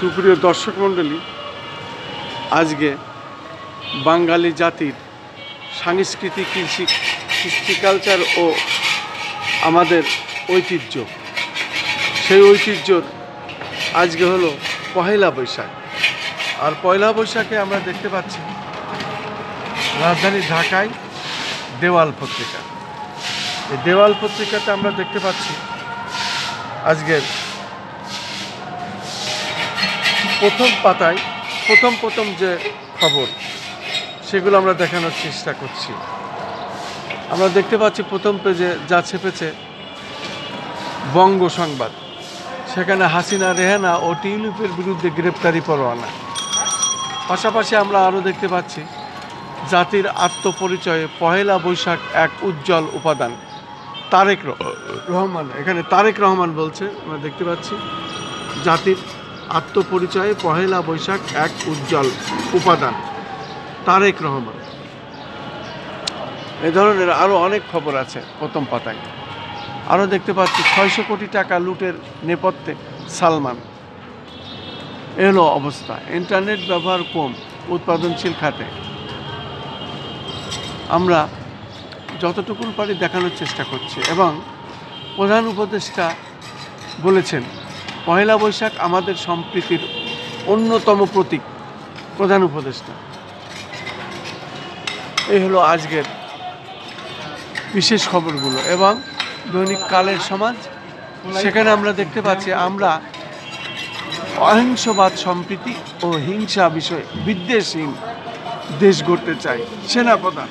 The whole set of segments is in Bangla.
সুপ্রিয় দর্শক মণ্ডলী, আজকে বাঙালি জাতির সাংস্কৃতিক কৃষি কালচার ও আমাদের ঐতিহ্য, সেই ঐতিহ্যর আজকে হলো পহেলা বৈশাখ। আর পয়লা বৈশাখে আমরা দেখতে পাচ্ছি রাজধানী ঢাকায় দেওয়াল পত্রিকা। এই দেওয়াল পত্রিকাতে আমরা দেখতে পাচ্ছি আজকের প্রথম পাতায় প্রথম যে খবর সেগুলো আমরা দেখানোর চেষ্টা করছি। আমরা দেখতে পাচ্ছি প্রথম পেজে যা ছেপেছে বঙ্গ সংবাদ, সেখানে হাসিনা, রেহানা ও টিউলিপের বিরুদ্ধে গ্রেপ্তারি পরোয়ানা। পাশাপাশি আমরা আরও দেখতে পাচ্ছি জাতির আত্মপরিচয়ে পহেলা বৈশাখ এক উজ্জ্বল উপাদান। তারেক রহমান, এখানে তারেক রহমান বলছে, আমরা দেখতে পাচ্ছি জাতির আত্মপরিচয়ে পহেলা বৈশাখ এক উজ্জ্বল উপাদান, তারেক রহমান। এ ধরনের আরও অনেক খবর আছে প্রথম পাতায়। আরও দেখতে পাচ্ছি 600 কোটি টাকা লুটের নেপথ্যে সালমান। এলো অবস্থা, ইন্টারনেট ব্যবহার কম উৎপাদনশীল খাতে। আমরা যতটুকু পারি দেখানোর চেষ্টা করছি এবং প্রধান উপদেষ্টা বলেছেন পহেলা বৈশাখ আমাদের সম্প্রীতির অন্যতম প্রতীক। প্রধান উপদেষ্টা, এই হলো আজকের বিশেষ খবরগুলো। এবং দৈনিক কালের সমাজ, সেখানে আমরা দেখতে পাচ্ছি আমরা অহিংসবাদ, সম্প্রীতি ও হিংসা বিষয়ে বিদ্বেষহীন দেশ গড়তে চাই সেনাপ্রধান।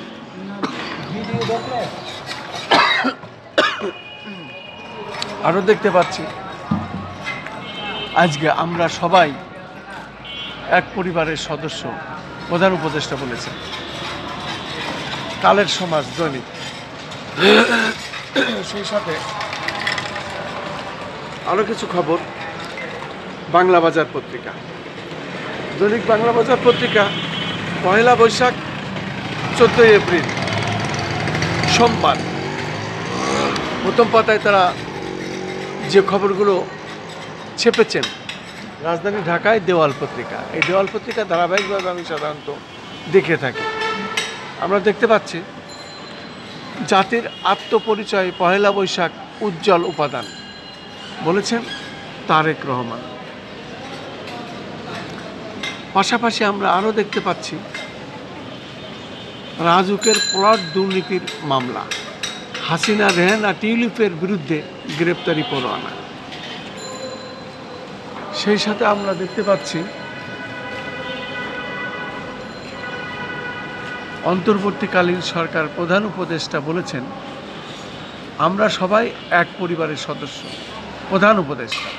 আরও দেখতে পাচ্ছি আজকে আমরা সবাই এক পরিবারের সদস্য, প্রধান উপদেষ্টা বলেছেন। কালের সমাজ দৈনিক, সেই সাথে আরও কিছু খবর বাংলা বাজার পত্রিকা। দৈনিক বাংলা বাজার পত্রিকা পহেলা বৈশাখ 14 এপ্রিল সোমবার, প্রথম পাতায় তারা যে খবরগুলো ছেপেছেন রাজধানী ঢাকায় দেওয়াল পত্রিকা। এই দেওয়াল পত্রিকা ধারাবাহিকভাবে আমি সাধারণত দেখে থাকি। আমরা দেখতে পাচ্ছি জাতির আত্মপরিচয় পহেলা বৈশাখ উজ্জ্বল উপাদান, বলেছেন তারেক রহমান। পাশাপাশি আমরা আরও দেখতে পাচ্ছি রাজুকের প্লট দুর্নীতির মামলা, হাসিনা, রেহানা, টিউলিপের বিরুদ্ধে গ্রেপ্তারি পরোয়ানা। সেই সাথে আমরা দেখতে পাচ্ছি অন্তর্বর্তীকালীন সরকার প্রধান উপদেষ্টা বলেছেন আমরা সবাই এক পরিবারের সদস্য। প্রধান উপদেষ্টা,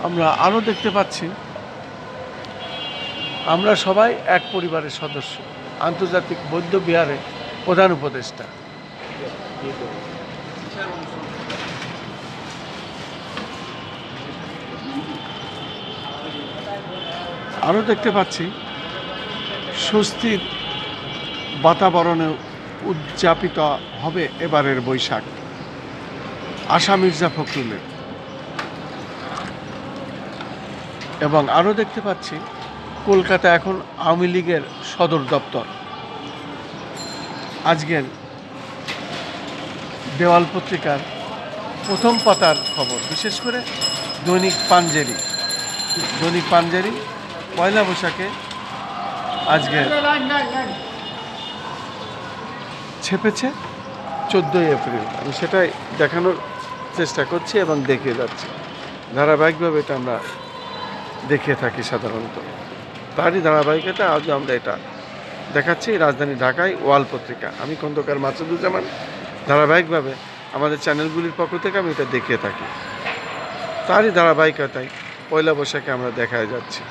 আমরা আরও দেখতে পাচ্ছি আমরা সবাই এক পরিবারের সদস্য, আন্তর্জাতিক বৌদ্ধ বিহারে প্রধান উপদেষ্টা। আরও দেখতে পাচ্ছি স্বস্তির বাতাবরণে উদযাপিত হবে এবারের বৈশাখ, আশা মির্জা ফখরুলের। এবং আরও দেখতে পাচ্ছি কলকাতা এখন আওয়ামী লীগের সদর দপ্তর। আজকের দেওয়াল পত্রিকার প্রথম পাতার খবর, বিশেষ করে দৈনিক পাঞ্জেরি পয়লা বৈশাখে আজকে ছেপেছে 14 এপ্রিল। আমি সেটাই দেখানোর চেষ্টা করছি এবং দেখিয়ে যাচ্ছি। ধারাবাহিকভাবে এটা আমরা দেখিয়ে থাকি সাধারণত। তারই ধারাবাহিকতা আজও আমরা এটা দেখাচ্ছি রাজধানী ঢাকায় ওয়াল পত্রিকা। আমি খন্দকার মাসুদুজ্জামান, ধারাবাহিকভাবে আমাদের চ্যানেলগুলির পক্ষ থেকে আমি এটা দেখিয়ে থাকি। তারই ধারাবাহিকতায় পয়লা বৈশাখে আমরা দেখা যাচ্ছি।